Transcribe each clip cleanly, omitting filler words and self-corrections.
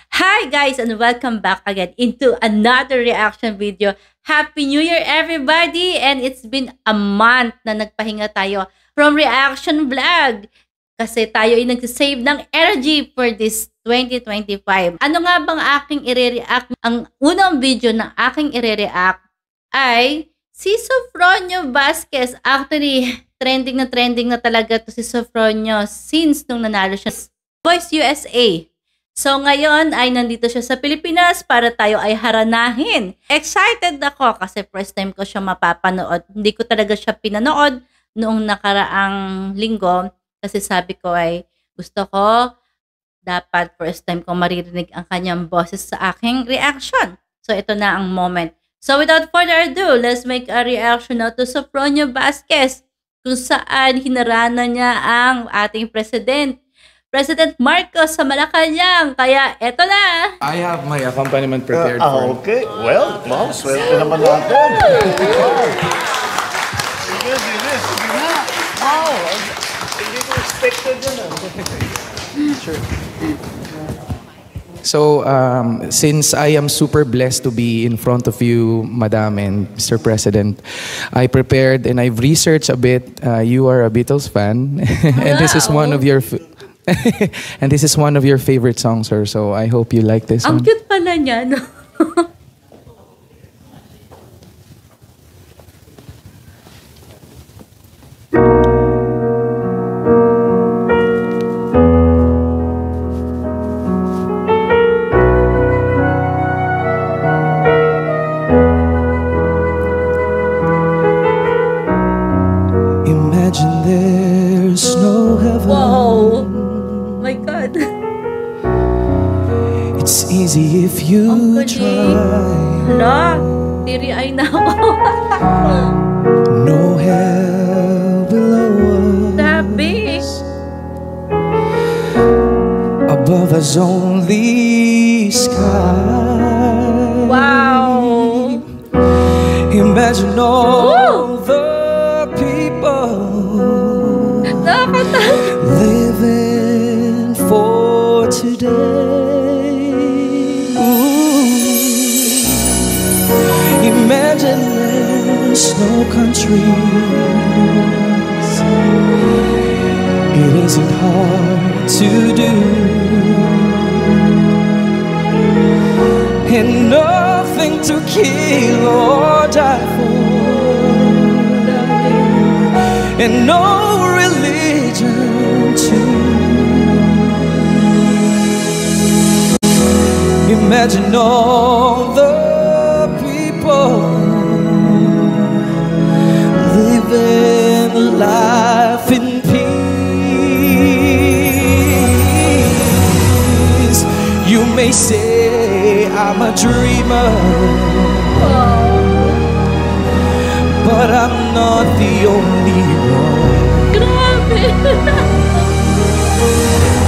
Hi guys and welcome back again into another reaction video. Happy New Year everybody! And it's been a month na nagpahinga tayo from reaction vlog. Kasi tayo ay nagsisave ng energy for this 2025. Ano nga bang aking i-react? Ang unang video na aking i-react ay si Sofronio Vasquez. Actually, trending na talaga to si Sofronio since nung nanalo siya Voice USA. So ngayon ay nandito siya sa Pilipinas para tayo ay haranahin. Excited ako kasi first time ko siya mapapanood. Hindi ko talaga siya pinanood noong nakaraang linggo kasi sabi ko ay gusto ko dapat first time ko maririnig ang kanyang boses sa aking reaction. So ito na ang moment. So without further ado, let's make a reaction now to Sofronio Vasquez kung saan hinarana niya ang ating President Marcos sa Malacanang. Kaya eto na. I have my accompaniment prepared for you. Okay. Well, ma'am, swerte naman natin. Sige. Wow. Hindi ko expected yun. Sure. So, since I am super blessed to be in front of you, Madam and Mr. President, I prepared and I've researched a bit. You are a Beatles fan, and this is one of your and this is one of your favorite songs, sir. So I hope you like this Ang one. cute pala niya, no? Imagine there's no heaven. Wow! My God. It's easy if Ang you galing. try. Hala, tiri-ay na ako. No hell below us. Grabe. Above us only sky. Wow. Imagine all the people Nakakatawa. living for today. Ooh. Imagine there's no countries. It isn't hard to do, and nothing to kill or die for, and no religion too. Imagine all the people living life in peace. You may say I'm a dreamer, but I'm not the only one. Grabe.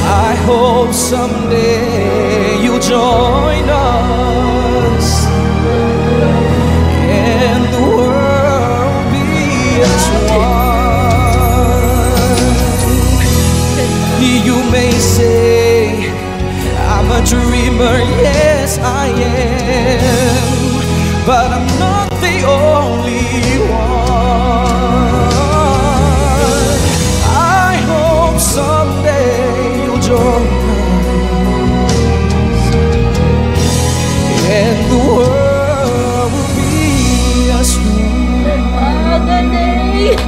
I hope someday you'll join us and the world be as one. You may say I'm a dreamer, yes I am, but I'm not the only one. I hope someday you'll join us and the world will be as one. Ah, galing.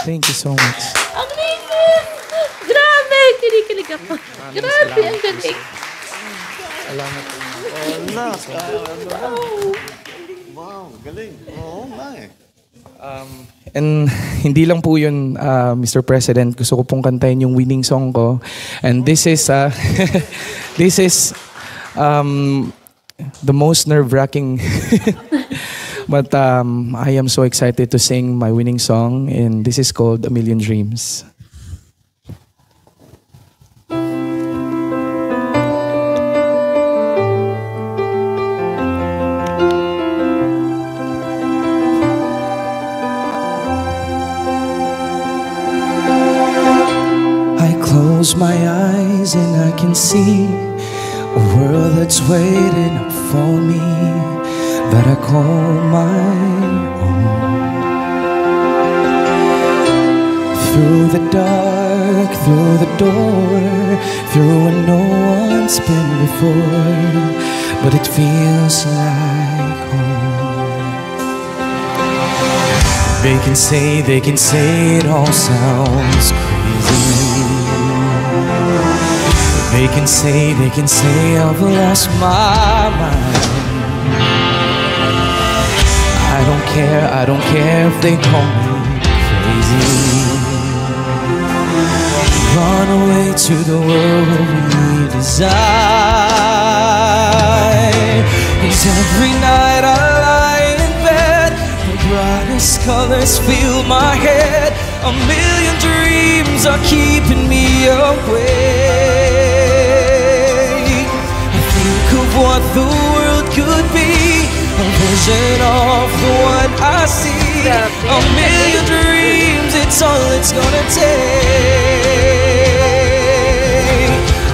Thank you so much. Ang linis. Grabe, kinikilig ako. Grabe, ang galing. Salamat po. Wow, galing. Oo nga eh. And hindi lang po yun, Mr. President. Gusto ko pong kantahin yung winning song ko. And this is, this is the most nerve-wracking. But I am so excited to sing my winning song. And this is called A Million Dreams. Close my eyes and I can see A world that's waiting up for me, that I call my own. Through the dark, through the door, through where no one's been before, but it feels like home. They can say it all sounds crazy. They can say I've lost my mind. I don't care if they call me crazy. Run away to the world where we desire. 'Cause every night I lie in bed, the brightest colors fill my head. A million dreams are keeping me awake. I think of what the world could be, a vision of the one I see. A million dreams, it's all it's gonna take.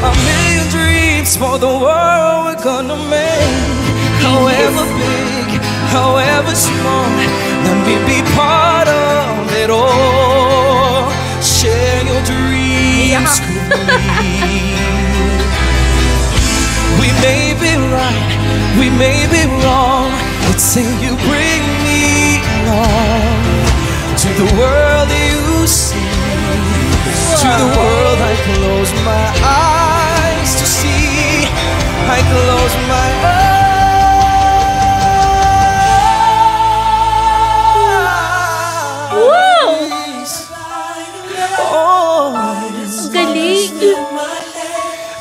A million dreams for the world we're gonna make. However big, however small, let me be part of it all. Share your dreams with me. We may be right, we may be wrong, but say you bring me along to the world you see, to the world I close my eyes to see. I close my eyes.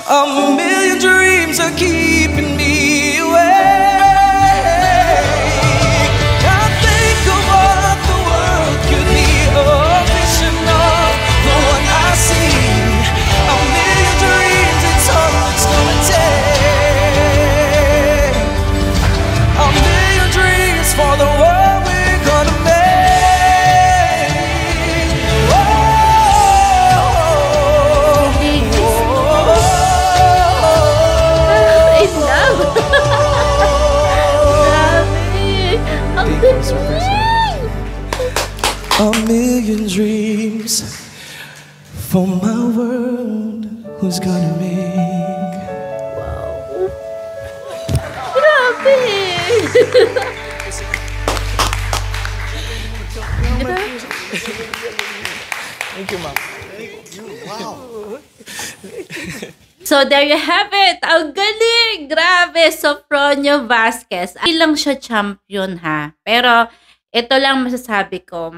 A million dreams are keeping me awake. I think of what the world could be, a vision of the one I see. A million dreams, it's all it's gonna take. A million dreams for the world we're gonna make. A million dreams for my world, who's gonna make? Grabe! Thank you, ma'am. Wow. So there you have it. Ang galing! Grabe! Sofronio Vasquez. Hindi lang siya champion ha. Pero ito lang masasabi ko.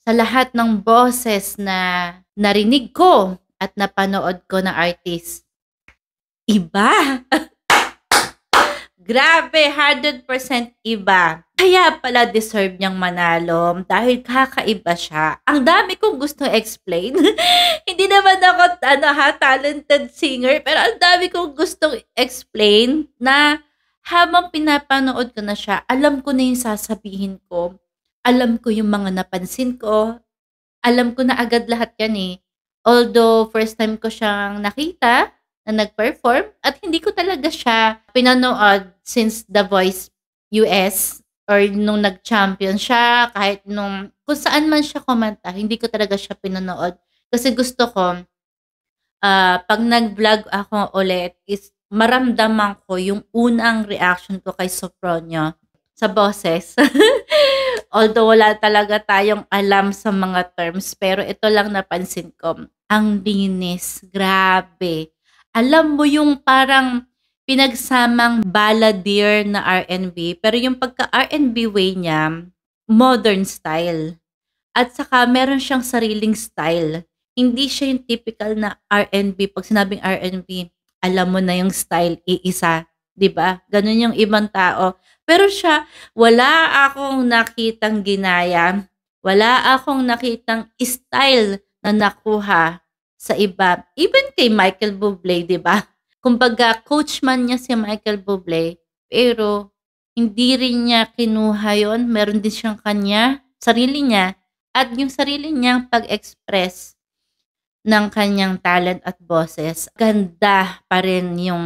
Sa lahat ng boses na narinig ko at napanood ko na artist, iba! Grabe! 100% iba. Kaya pala deserve niyang manalo dahil kakaiba siya. Ang dami kong gusto explain. Hindi naman ako talented singer, pero ang dami kong gustong explain na habang pinapanood ko na siya, alam ko na yung sasabihin ko. Alam ko yung mga napansin ko. Alam ko na agad lahat yan eh. Although first time ko siyang nakita na nag-perform at hindi ko talaga siya pinanood since The Voice US or nung nag-champion siya, kahit nung kung saan man siya kumanta, hindi ko talaga siya pinanood. Kasi gusto ko, pag nag-vlog ako ulit, is maramdaman ko yung unang reaction ko kay Sofronio sa boses. Although wala talaga tayong alam sa mga terms, pero ito lang napansin ko. Ang linis, grabe. Alam mo yung parang pinagsamang balladeer na R&B, pero yung pagka-R&B way niya, modern style. At saka meron siyang sariling style. Hindi siya yung typical na R&B. Pag sinabing R&B, alam mo na yung style, iisa. 'Di ba? Ganun yung ibang tao. Pero siya, wala akong nakitang ginaya. Wala akong nakitang style na nakuha sa iba. Even kay Michael Bublé, 'di ba? Kumbaga, coach man niya si Michael Bublé, pero hindi rin niya kinuha yon. Meron din siyang kanya, sarili niya, at yung sarili niyang pag-express ng kanyang talent at boses, ganda pa rin yung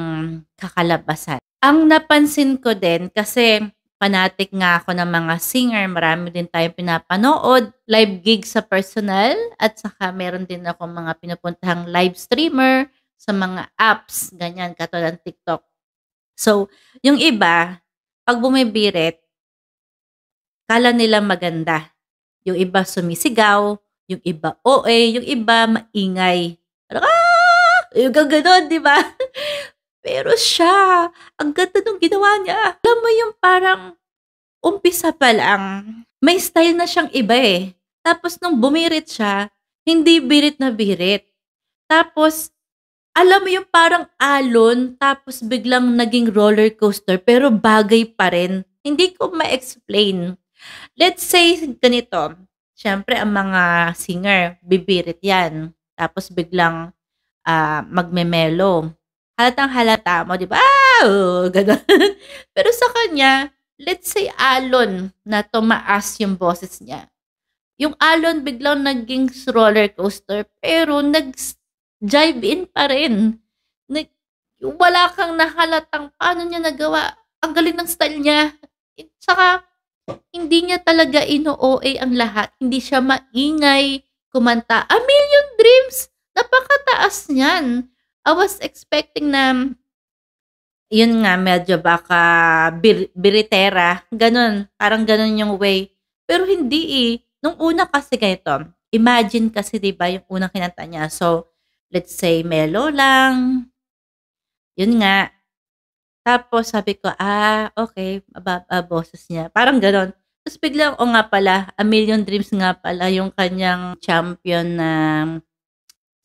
kakalabasan. Ang napansin ko din, kasi fanatic nga ako ng mga singer, marami din tayong pinapanood, live gig sa personal, at saka meron din ako mga pinupuntahang live streamer sa mga apps, ganyan, katulad ng TikTok. So, yung iba, pag bumibirit, kala nila maganda. Yung iba sumisigaw, yung iba OA, yung iba maingay. Parang, yung gaganon, di ba? Pero siya, ang ganda nung ginawa niya. Alam mo yung parang umpisa pa lang, may style na siyang iba eh. Tapos nung bumirit siya, hindi birit na birit. Tapos, alam mo yung parang alon, tapos biglang naging roller coaster, pero bagay pa rin. Hindi ko ma-explain. Let's say ganito, siyempre ang mga singer, bibirit yan. Tapos biglang magme-mellow. Halatang halata mo, di ba? Ganun. Pero sa kanya, let's say alon na tumaas yung boses niya. Yung alon biglang naging roller coaster, pero nag-jive in pa rin. Wala kang nahalatang paano niya nagawa. Ang galing ng style niya. Saka, hindi niya talaga ino-OA ang lahat. Hindi siya maingay kumanta. A Million Dreams! Napakataas niyan. I was expecting na, yun nga, medyo baka biritera. Ganun. Parang ganun yung way. Pero hindi eh. Nung una kasi ganito, imagine kasi diba yung unang kinanta niya. So, let's say mellow lang. Yun nga. Tapos sabi ko, okay, boses niya. Parang ganon. Tapos biglang, nga pala, A Million Dreams nga pala yung kanyang champion na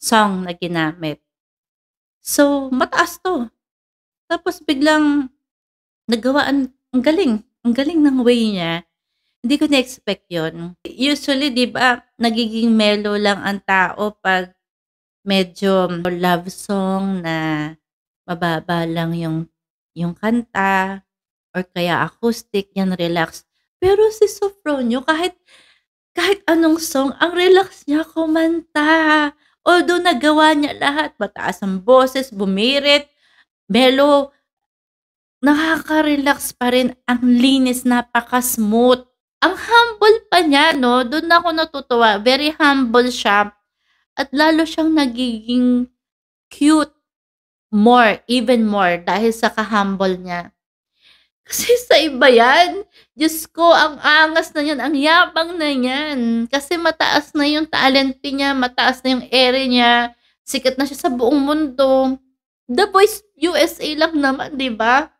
song na ginamit. So, mataas to. Tapos biglang, ang galing. Ang galing ng way niya. Hindi ko na-expect yun. Usually, di ba, nagiging mellow lang ang tao pag medyo love song na mababa lang yung kanta or kaya acoustic, yan relax. Pero si Sofronio, kahit anong song, ang relax niya kumanta. Although nagawa niya lahat, mataas ang boses, bumirit, mellow, nakaka-relax pa rin, ang linis, napaka-smooth. Ang humble pa niya, no? Doon ako natutuwa. Very humble siya. At lalo siyang nagiging cute more, even more, dahil sa ka-humble niya. Kasi sa iba yan, Diyos ko, ang angas na yan, ang yabang na yan. Kasi mataas na yung talent niya, mataas na yung ere niya, sikat na siya sa buong mundo. The Voice USA lang naman, di ba?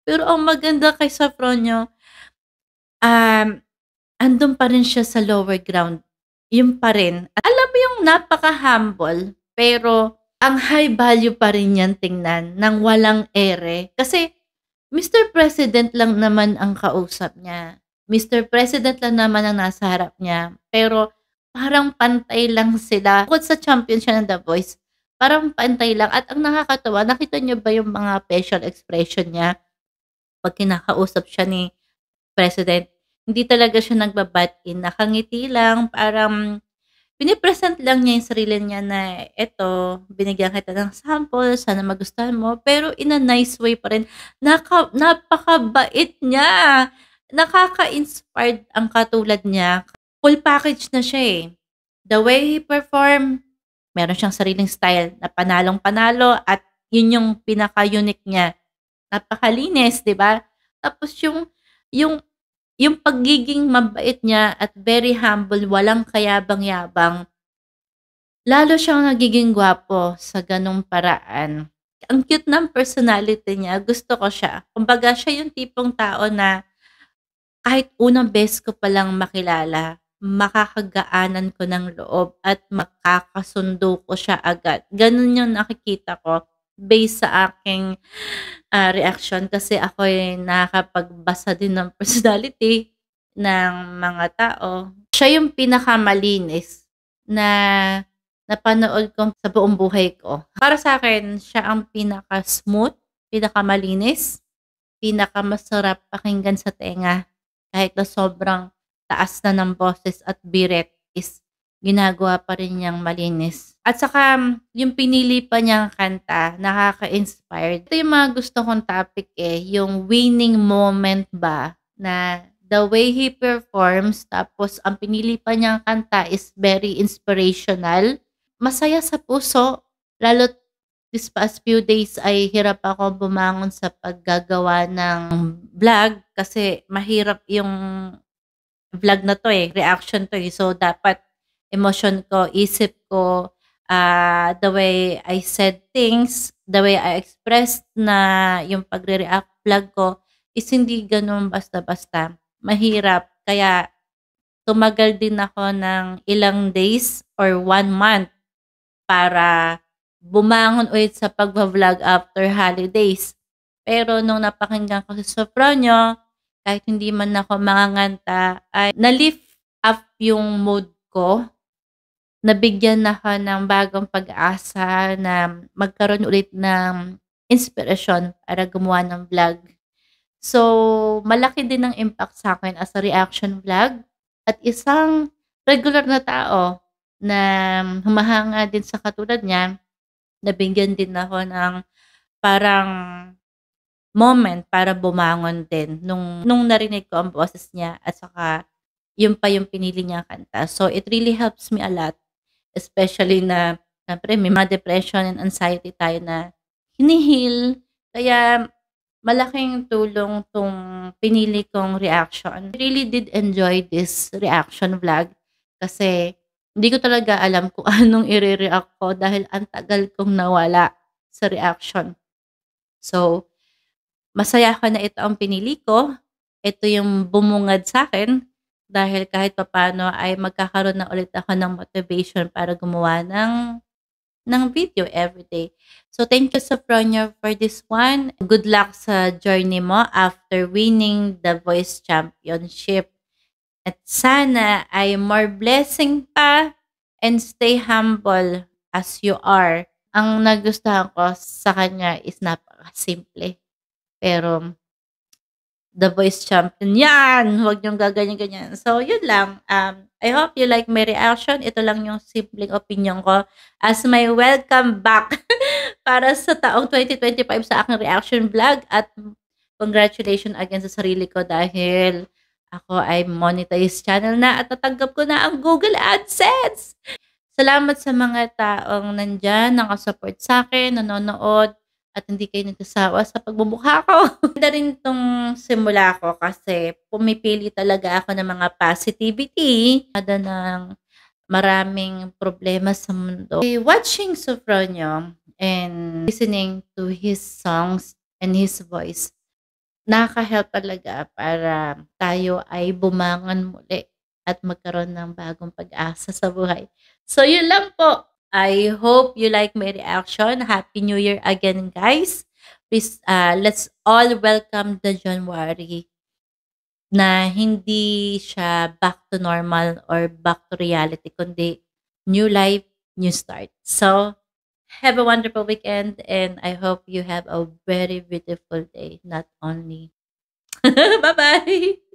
Pero ang maganda kay Sofronio, andun pa rin siya sa lower ground. Yun pa rin. At alam mo yung napaka-humble, pero ang high value pa rin yan tingnan ng walang ere. Kasi Mr. President lang naman ang kausap niya. Mr. President lang naman ang nasa harap niya. Pero parang pantay lang sila. Bukod sa champion siya ng The Voice, parang pantay lang. At ang nakakatawa, nakita niyo ba yung mga facial expression niya pag kinakausap siya ni President? Hindi talaga siya nagbabat in. Nakangiti lang, parang pinipresent lang niya yung sarili niya na eto, binigyan kita ng sample, sana magustuhan mo. Pero in a nice way pa rin. Napakabait niya. Nakaka-inspired ang katulad niya. Full package na siya eh. The way he perform, meron siyang sariling style na panalong-panalo at yun yung pinaka-unique niya. Napakalinis, di ba? Tapos yung pagiging mabait niya at very humble, walang kayabang-yabang, lalo siyang nagiging gwapo sa ganong paraan. Ang cute ng personality niya, gusto ko siya. Kumbaga, siya yung tipong tao na kahit unang beses ko palang makilala, makakagaanan ko ng loob at makakasundo ko siya agad. Ganun yung nakikita ko based sa aking reaction kasi ako ay nakakapagbasa din ng personality ng mga tao. Siya yung pinakamalinis na napanood ko sa buong buhay ko. Para sa akin, siya ang pinaka-smooth, pinakamalinis, pinakamasarap pakinggan sa tenga. Kahit na sobrang taas na ng boses at biret is ginagawa pa rin niyang malinis. At saka, yung pinili pa niyang kanta, nakaka-inspired. Ito yung mga gusto kong topic yung winning moment ba, na the way he performs, tapos ang pinili pa niyang kanta is very inspirational. Masaya sa puso, lalo't this past few days ay hirap ako bumangon sa paggagawa ng vlog kasi mahirap yung vlog na 'to, reaction 'to, So, dapat emotion ko, isip ko, the way I said things, the way I expressed na yung pagre-react vlog ko is hindi gano'n basta-basta. Mahirap. Kaya tumagal din ako ng ilang days or 1 month para bumangon ulit sa pagva-vlog after holidays. Pero nung napakinggan ko si Sopronio, kahit hindi man ako manganganta, ay na-lift up yung mood ko. Nabigyan ako ng bagong pag-asa na magkaroon ulit ng inspirasyon para gumawa ng vlog. So, malaki din ang impact sa akin as a reaction vlog at isang regular na tao na humahanga din sa katulad niya, nabigyan din ako ng parang moment para bumangon din nung narinig ko ang boses niya at saka yun pa yung pinili niyang kanta. So, it really helps me a lot, especially na siyempre may mga depression and anxiety tayo na hinihil. Kaya malaking tulong 'tong pinili kong reaction. I really did enjoy this reaction vlog kasi hindi ko talaga alam kung anong ire-react ko dahil ang tagal kong nawala sa reaction. So, masaya ako na ito ang pinili ko. Ito yung bumungad sa'kin dahil kahit papaano ay magkakaroon na ulit ako ng motivation para gumawa ng video everyday. So, thank you, Sopronio, for this one. Good luck sa journey mo after winning the Voice Championship. At sana ay more blessing pa and stay humble as you are. Ang nagustuhan ko sa kanya is napaka-simple. Pero, The Voice Champion, yan! Huwag niyong gaganyan-ganyan. So, yun lang. I hope you like my reaction. Ito lang yung simpleng opinion ko as my welcome back para sa taong 2025 sa aking reaction vlog. At congratulations again sa sarili ko dahil ako ay monetized channel na at natanggap ko na ang Google AdSense. Salamat sa mga taong nandyan, nakasupport sa akin, nanonood, at hindi kayo nagsasawa sa pagbubukha ko. Ganda rin itong simula ko kasi pumipili talaga ako ng mga positivity. Ada ng maraming problema sa mundo. Watching Sopronio and listening to his songs and his voice, nakaka-help talaga para tayo ay bumangon muli at magkaroon ng bagong pag-asa sa buhay. So, yun lang po. I hope you like my reaction. Happy New Year again, guys. Please, let's all welcome the January na hindi siya back to normal or back to reality, kundi new life, new start. So, have a wonderful weekend and I hope you have a very beautiful day, not only. Bye-bye!